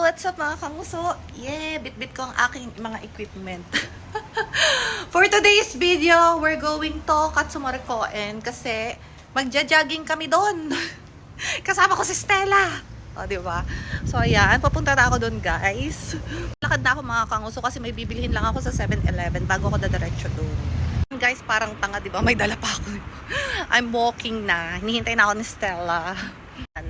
what's up mga kanguso? Yeah, bit-bit ko ang aking mga equipment. For today's video, we're going to Katsumorikoen kasi magja-jogging kami doon. Kasama ko si Stella. O, diba? So, ayan. Papunta na ako doon, guys. Lakad na ako mga kanguso kasi may bibilihin lang ako sa 7-Eleven bago ako dadiretso doon. Guys, parang tanga, diba? May dala pa ako. I'm walking na. Hinihintay na ako ni Stella.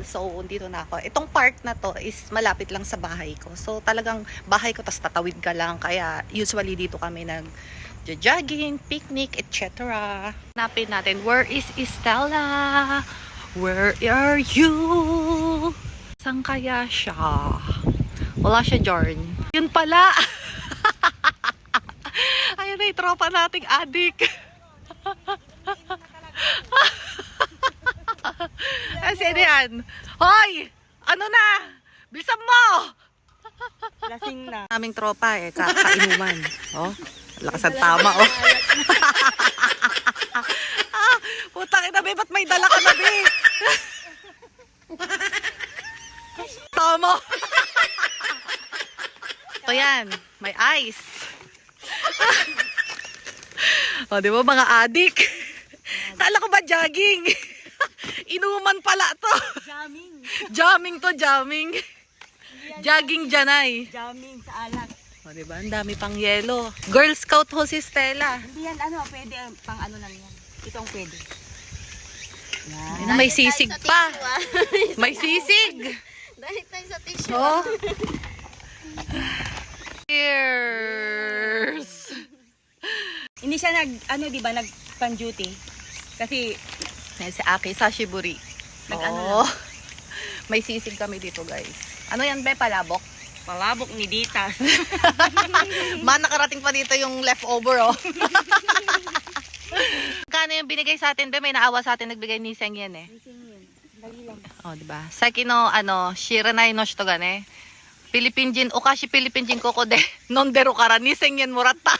So, dito na ako. Itong park na to is malapit lang sa bahay ko. So, talagang bahay ko, tas tatawid ka lang. Kaya, usually dito kami nag-jogging, picnic, etc. Hanapin natin, where is Stella? Where are you? Saan kaya siya? Wala siya, Jorn. Yun pala! Ayun na yung tropa nating adik. Kasi yan. Hoy! Ano na? Bilisan mo! Lasing na. Aming tropa eh, kakainuman. Oh, lakas ang tama oh. Putang ina, be, ba't may dala ka na, be? Tama. Ito yan, may ice. O, di ba mga adik? Kala ko ba jogging? Inuman pala to. Jamming. Jamming to, jamming. Jogging janay. Jamming sa alat. O, diba? Ang dami pang yelo. Girl Scout ho si Stella. Hindi yan ano, pwede pang ano lang yan. Itong pwede. Yan. May sisig pa. May sisig. Dahil tayo sa tissue. Oh. Cheers. Hindi siya nag, ano diba, nag pan duty. Kasi, Yan si Aki sa Shiburi. Nag-ano Oh. May sisig kami dito, guys. Ano yan, be? Palabok? palabok ni Dita. Man, nakarating pa dito yung leftover, oh. Kano yung binigay sa atin, be? May naawa sa atin, nagbigay ni Seng yan, eh. Dali lang. Oh, diba? Sakino, ano, shiranai no shito ga ne. Philippine jin, okashi Philippine jin koko de, nondero kara ni Seng yan muratta.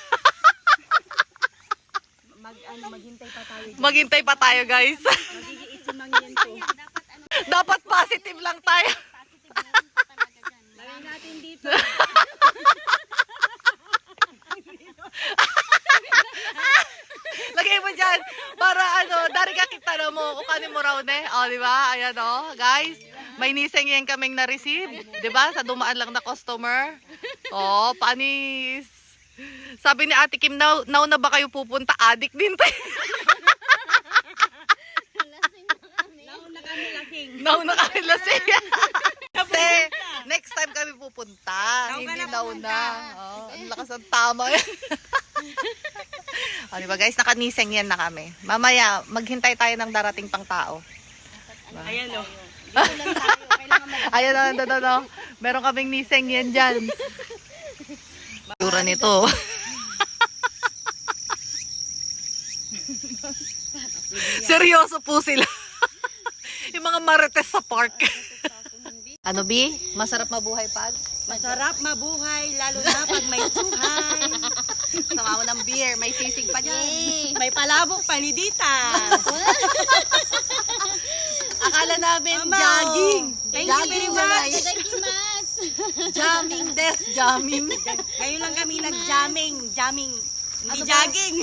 Maghintay pa tayo. Maghintay pa tayo, guys. Magiging itsimang yan to. Dapat positive lang tayo. Lagay natin dito. Lagay mo dyan, para ano, dari ka kita na mo, kukanin mo raw ne. O, diba? Ayan o, guys. May niseng yan kaming na-receive. Diba? Sa dumaan lang na customer. O, panis. Sabi ni Ate Kim, now na ba kayo pupunta? Adik din tayo. Nauna kami lasing. Now na kami lasing. Te, next time kami pupunta. Now Hindi ka na now pupunta. na. Oh, ang lakas ng tama yan. O, diba guys, nakaniseng yan na kami. Mamaya, maghintay tayo ng darating pang tao. Ayan o. Ayan na. Meron kaming niseng yan dyan. Tura nito. Seryoso po sila. Yung mga marites sa park. Ano, Bi? Masarap mabuhay pag? Masarap mabuhay, lalo na pag may tsuhay. Sama mo ng beer. May sisig pa dyan. May palabok pa ni Dita. Akala namin Mama, jogging. thank you very much. Jamming des. Jamming. Ngayon lang kami nag-jamming. Jamming. Hindi jogging.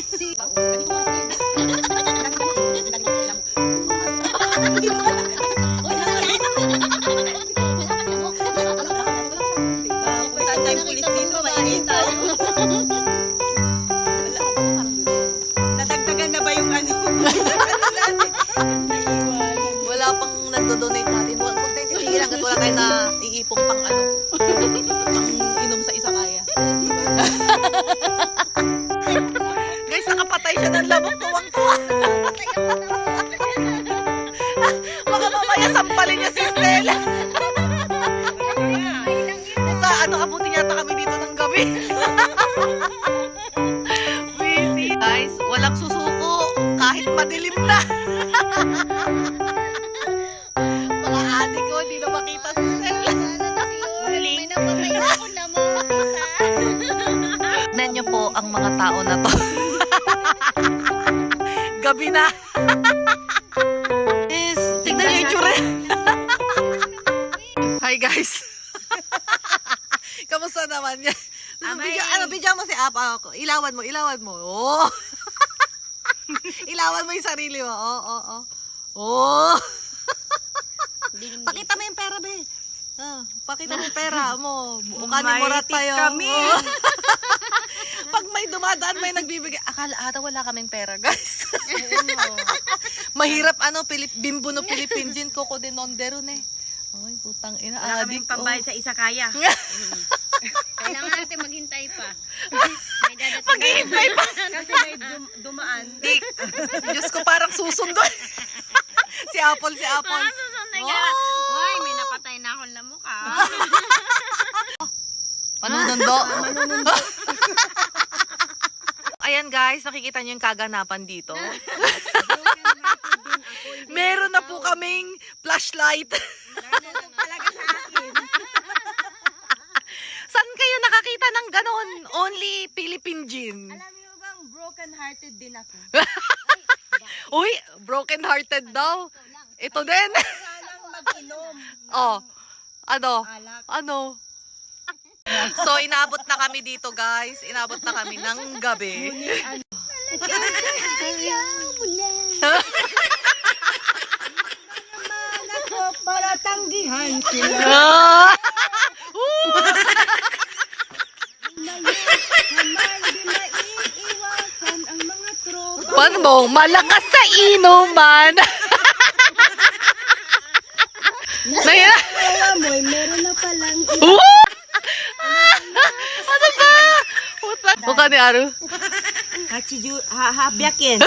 Punta tayong pulis dito. Maingay tayo. Nadagdagan na ba yung ano? Wala pang nagdo-donate natin. Huwag tayo titigilan kasi wala tayo na iipong pang ano. Pang inom sa isa kaya. Guys, nakapatay siya ng lamok. Tuwang-tuwa. Baka mamaya sampalin niya si Stella. Puta, ano, abutin yata kami dito ng gabi. Busy. Guys, walang susuko. Kahit madilim na. Mga adik ko, hindi na makita si Stella. May napatay ako na mo. Tignan niyo po ang mga tao na to. Gabi na. Yes, tignan niyo yung itsura. Hi guys. naman yan. Abay. Bidyan mo si Apa. Ilawan mo. Oh. Ilawan mo yung sarili mo. Oh. Pakita mo yung pera, be. Pakita mo yung pera mo. Bukanin mo rat tayo. kami. Oh. Pag may dumadaan, may nagbibigay. Akala ata wala kaming pera, guys. Mahirap bimbo no Philippine gin, koko de nonderon eh. Ay, putang ina. Wala kaming Adik, pambayad sa isa kaya. Kailangan natin maghintay pa. May dadating. Maghihintay pa. Kasi may dumaan. Dik. Diyos ko, parang susundon. si Apple. Susunod ka. Uy, may napatay na akong lamukha. Panunundo. Ayan guys, nakikita niyo yung kaganapan dito. Meron na po kaming flashlight. Talaga sa akin. Saan kayo nakakita ng ganon? Only Philippine gin. Alam niyo bang broken hearted din ako? Uy, broken hearted daw. Ito din. Sanang mag-inom. Oh, Alak. ano? So, inabot na kami dito, guys. Inabot na kami ng gabi. Ako para tanggihan sila. Naman di maiiwasan ang mga tropa. Paano mo? Malakas sa inuman. Naya? Alam mo, meron na palang Ano ba? Buka ni Aru. habyakin.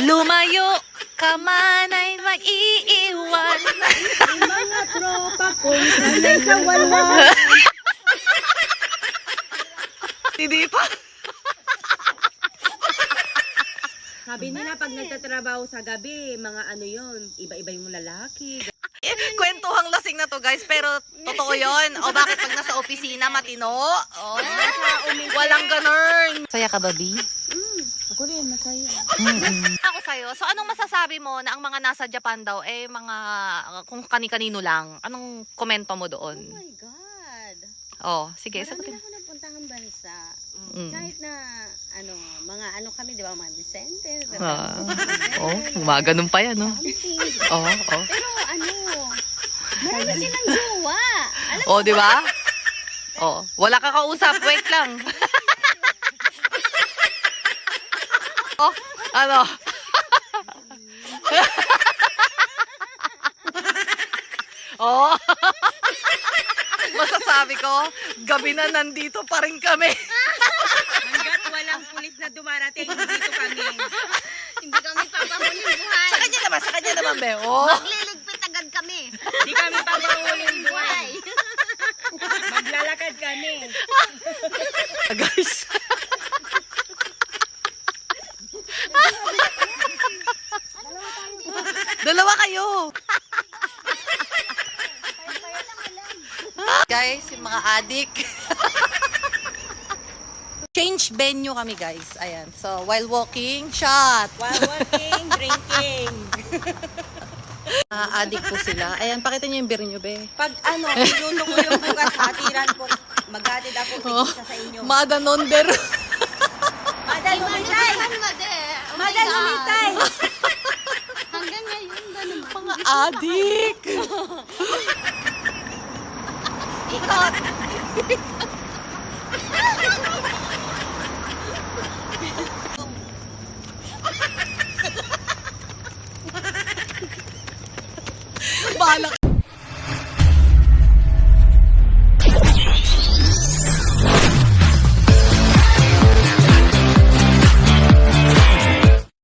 Lumayo ka man ay mag-iiwan. Ang mga tropa kong sanay sa walwal. Hindi pa. Sabi nila pag nagtatrabaho sa gabi, mga ano yun, iba-iba yung lalaki. Kwentuhang lasing na to, guys. Pero totoo yun. O bakit pag nasa opisina matino? Oh, walang ganun. Saya ka, baby? Ako rin, masaya. Ako sa'yo. So, anong masasabi mo na ang mga nasa Japan daw, mga kung kani-kanino lang? Anong komento mo doon? Oh my God. Oh, sige, Marami sagutin. na ako napuntahang bansa. Mm. Kahit na, mga kami, di ba, mga decente. Ganun pa yan, no? Something. Oo. Pero marami silang jowa. Alam Oh, di ba? Oh, wala ka kausap, wait lang. Oh, ano? Oh. Masasabi ko, gabi na nandito pa rin kami. Hanggat walang pulis na dumarating, dito kami. hindi kami papahuling buhay. Sa kanya naman, be. Oh. Magliligpit agad kami. Hindi kami papahuling buhay. Maglalakad kami. Guys. Dalawa kayo. Guys, yung mga adik. Change venue kami, guys. Ayan. So, while walking, shot. While working, drinking. Adik po sila. Ayan, pakita niyo yung beer niyo, be. Pag iluto ko yung bukas, hatiran ko. Maghatid ako tig-isa sa inyo. Mada nonder. Madal umitay! Madal umitay! Hanggang ngayon, ganun. Mga adik. Ikot. Bahala ka.